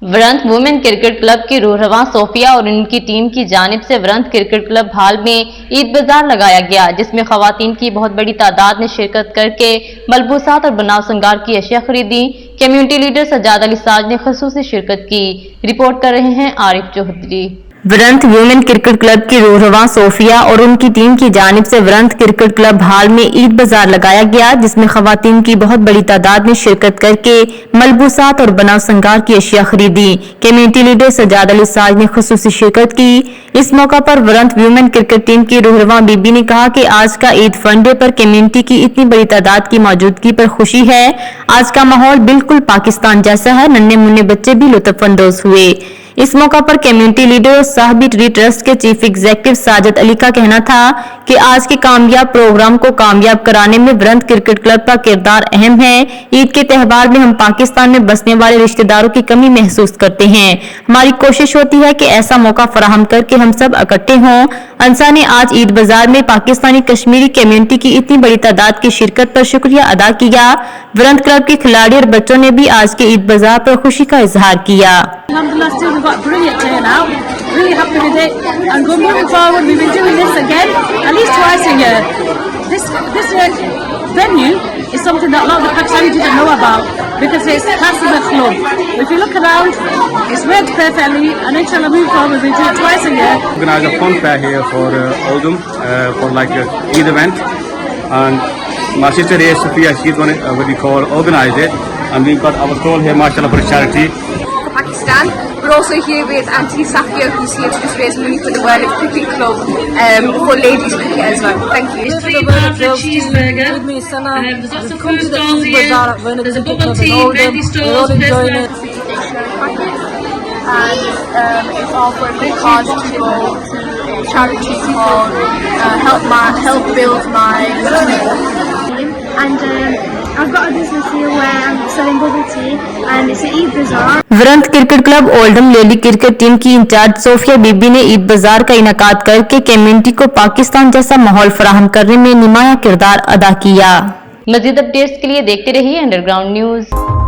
ورنت women cricket club کی روحرواں صوفیہ اور ان کی ٹیم کی جانب سے ورنت کرکٹ کلب ہال میں عید بازار لگایا گیا، جس میں خواتین کی بہت بڑی تعداد نے شرکت کر کے ملبوسات اور بناؤ سنگار کی اشیاء خریدی۔ کمیونٹی لیڈر سجاد علی ساج نے خصوصی شرکت کی۔ رپورٹ کر رہے ہیں عارف چودھری۔ ورنت ویمن کرکٹ کلب کی روحرواں صوفیہ اور ان کی ٹیم کی جانب سے ورنت کرکٹ کلب ہال میں عید بازار لگایا گیا، جس میں خواتین کی بہت بڑی تعداد نے شرکت کر کے ملبوسات اور بناؤ سنگار کی اشیاء خریدی۔ کمیونٹی لیڈر سجاد علی ساج نے خصوصی شرکت کی۔ اس موقع پر ورنت ویمن کرکٹ ٹیم کی روحرواں بی بی نے کہا کہ آج کا عید فن ڈے پر کمیونٹی کی اتنی بڑی تعداد کی موجودگی پر خوشی ہے۔ آج کا ماحول بالکل پاکستان جیسا ہے، ننھے منھے بچے بھی لطف اندوز ہوئے۔ اس موقع پر کمیونٹی لیڈر اور صاحب ٹری ٹرسٹ کے چیف ایگزیکٹو ساجد علی کا کہنا تھا کہ آج کے کامیاب پروگرام کو کامیاب کرانے میں ورنت کرکٹ کلب کا کردار اہم ہے۔ عید کے تہوار میں ہم پاکستان میں بسنے والے رشتہ داروں کی کمی محسوس کرتے ہیں۔ ہماری کوشش ہوتی ہے کہ ایسا موقع فراہم کر کے ہم سب اکٹھے ہوں۔ انسا نے آج عید بازار میں پاکستانی کشمیری کمیونٹی کی اتنی بڑی تعداد کی شرکت پر شکریہ ادا کیا۔ ورنت کلب کے کھلاڑی اور بچوں نے بھی آج کے عید بازار پر خوشی کا اظہار کیا۔ Alhamdulillah, still we've got brilliant turnout. Really happy with it. And moving forward, we've been doing this again at least twice a year. This venue is something that a lot of the Pakistanis didn't know about because it's classed as a club. If you look around, it's worked perfectly, and inshallah moving forward, we'll do it twice a year. Organize a fun fair here for Oldham for like Eid event, and my sister here, Sophia, she's going to organize it, and we've got our stall here, mashallah, for charity. Pakistan. We're also here with Auntie Safia, who's here to just raise money for the World Cricket Club for ladies cricket as well. Thank you. There's 3 burgers, a cheeseburger. There's lots of food stalls here. There's a bubble tea, veggie stalls, pesto. And it's all for a big cause to go to charity called help build my country. And I've got a business here where I'm selling bubble tea, and it's an Eid bazaar. Werneth cricket club Oldham lady cricket team کی incharge Sofia Bibi نے عید بازار کا انعقاد کر کے community کو پاکستان جیسا ماحول فراہم کرنے میں نمایاں کردار ادا کیا۔ مزید اپڈیٹس کے لیے دیکھتے رہیے انڈر گراؤنڈ نیوز۔